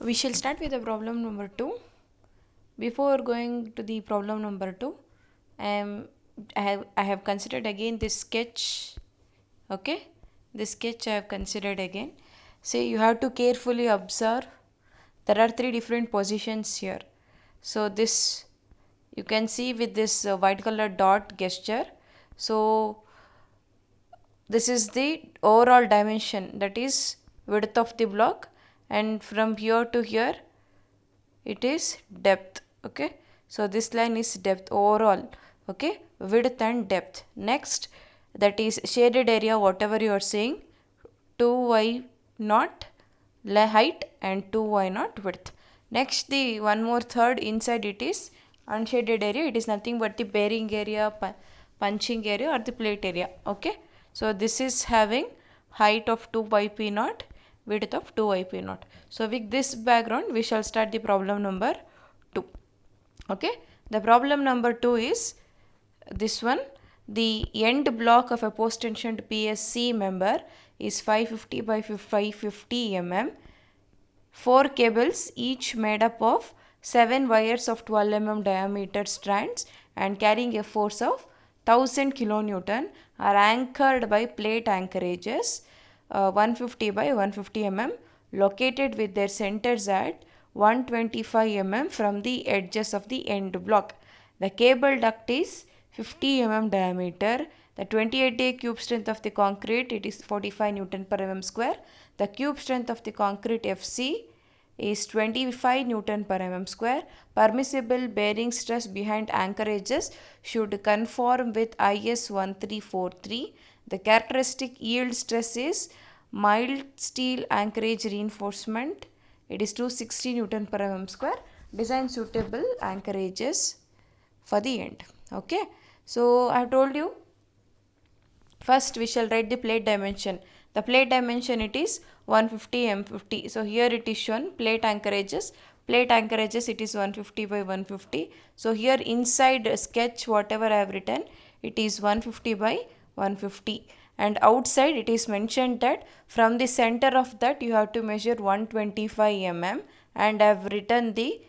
We shall start with the problem number 2. Before going to the problem number 2, I have considered again this sketch. Okay, this sketch I have considered again. See, you have to carefully observe. There are 3 different positions here. So this you can see with this white color dot gesture. So this is the overall dimension, that is width of the block, and from here to here it is depth. Okay, so this line is depth overall. Okay, width and depth. Next, that is shaded area, whatever you are saying, 2y naught height and 2y naught width. Next, the one more third inside it is unshaded area. It is nothing but the bearing area, punching area or the plate area. Okay, so this is having height of 2yp naught, width of 2yp naught. So with this background we shall start the problem number 2. Okay, the problem number 2 is this one. The end block of a post tensioned PSC member is 550 by 550 mm. 4 cables, each made up of 7 wires of 12 mm diameter strands and carrying a force of 1000 kilonewton, are anchored by plate anchorages 150 by 150 mm, located with their centers at 125 mm from the edges of the end block. The cable duct is 50 mm diameter. The 28-day cube strength of the concrete, it is 45 Newton per mm square. The cube strength of the concrete FC is 25 Newton per mm square. Permissible bearing stress behind anchorages should conform with IS 1343. The characteristic yield stress is mild steel anchorage reinforcement. It is 260 Newton per mm square. Design suitable anchorages for the end. Okay, so I have told you. First we shall write the plate dimension. The plate dimension, it is 150 m50. So here it is shown plate anchorages. Plate anchorages, it is 150 by 150. So here inside sketch whatever I have written, it is 150 by 150. And outside it is mentioned that from the center of that you have to measure 125 mm, and I have written the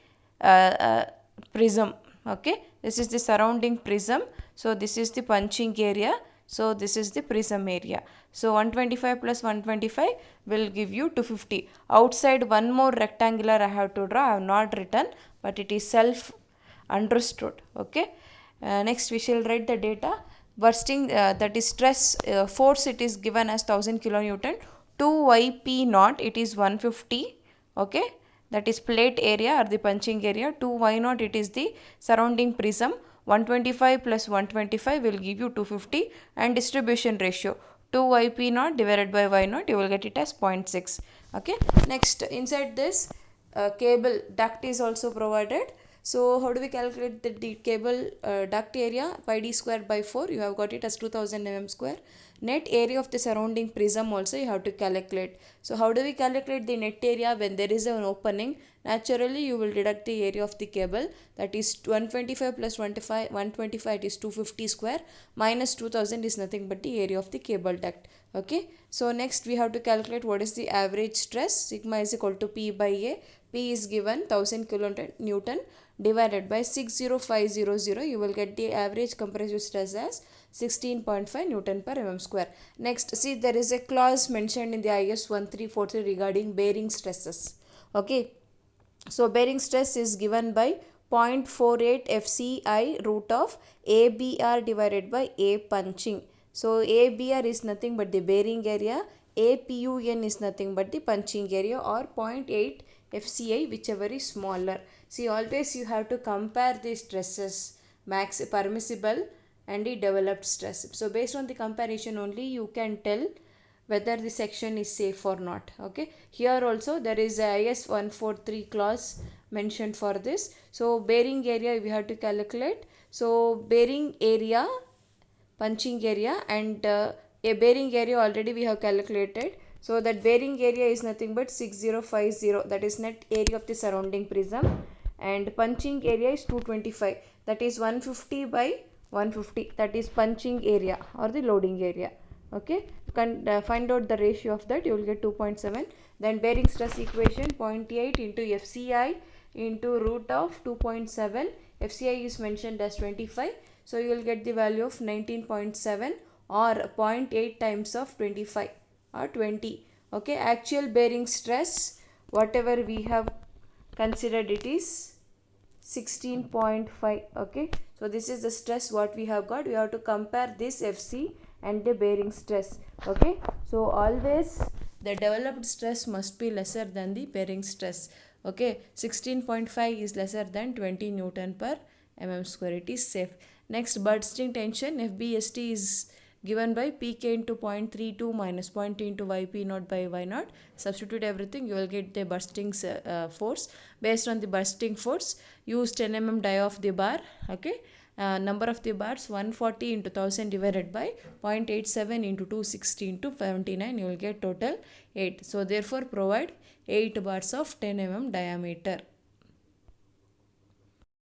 prism. Okay, this is the surrounding prism. So this is the punching area. So this is the prism area. So 125 plus 125 will give you 250. Outside one more rectangular I have to draw. I have not written, but it is self understood. Okay. Next we shall write the data. Bursting, that is stress, force, it is given as 1000 kilonewton. 2yp naught, it is 150. Okay, that is plate area or the punching area. 2y naught, it is the surrounding prism. 125 plus 125 will give you 250, and distribution ratio 2yp naught divided by y naught, you will get it as 0.6. Okay, next inside this cable duct is also provided. So how do we calculate the cable duct area? Pi d square by 4, you have got it as 2000 mm square. Net area of the surrounding prism also you have to calculate. So how do we calculate the net area when there is an opening? Naturally you will deduct the area of the cable, that is 125 plus 125, it is 250 square, minus 2000 is nothing but the area of the cable duct. Okay, so next we have to calculate what is the average stress. Sigma is equal to P by A. P is given 1000 kilonewton divided by 60500, you will get the average compressive stress as 16.5 Newton per mm square. Next, see, there is a clause mentioned in the IS 1343 regarding bearing stresses. Okay, so bearing stress is given by 0.48 FCI root of ABR divided by A punching. So ABR is nothing but the bearing area, APUN is nothing but the punching area, or 0.8 FCI, whichever is smaller. See, always you have to compare the stresses, max permissible and the developed stress. So based on the comparison only you can tell whether the section is safe or not. Okay, here also there is a IS 143 clause mentioned for this. So bearing area we have to calculate. So bearing area, punching area, and a bearing area already we have calculated. So that bearing area is nothing but 6050, that is net area of the surrounding prism, and punching area is 225, that is 150 by 150, that is punching area or the loading area. Okay, find out the ratio of that, you will get 2.7. Then bearing stress equation 0.8 into FCI into root of 2.7. FCI is mentioned as 25. So you will get the value of 19.7 or 0.8 times of 25 or 20. Okay, actual bearing stress, whatever we have considered, it is 16.5. Okay, so this is the stress what we have got. We have to compare this FC and the bearing stress. Okay, so always the developed stress must be lesser than the bearing stress. Okay, 16.5 is lesser than 20 Newton per mm square. It is safe. Next, bursting tension FBST is given by Pk into 0.32 minus 0.2 into Yp naught by Y naught. Substitute everything, you will get the bursting force. Based on the bursting force, use 10 mm die of the bar. Okay, number of the bars 140 into 1000 divided by 0.87 into 260 into 79, you will get total 8. So therefore provide 8 bars of 10 mm diameter.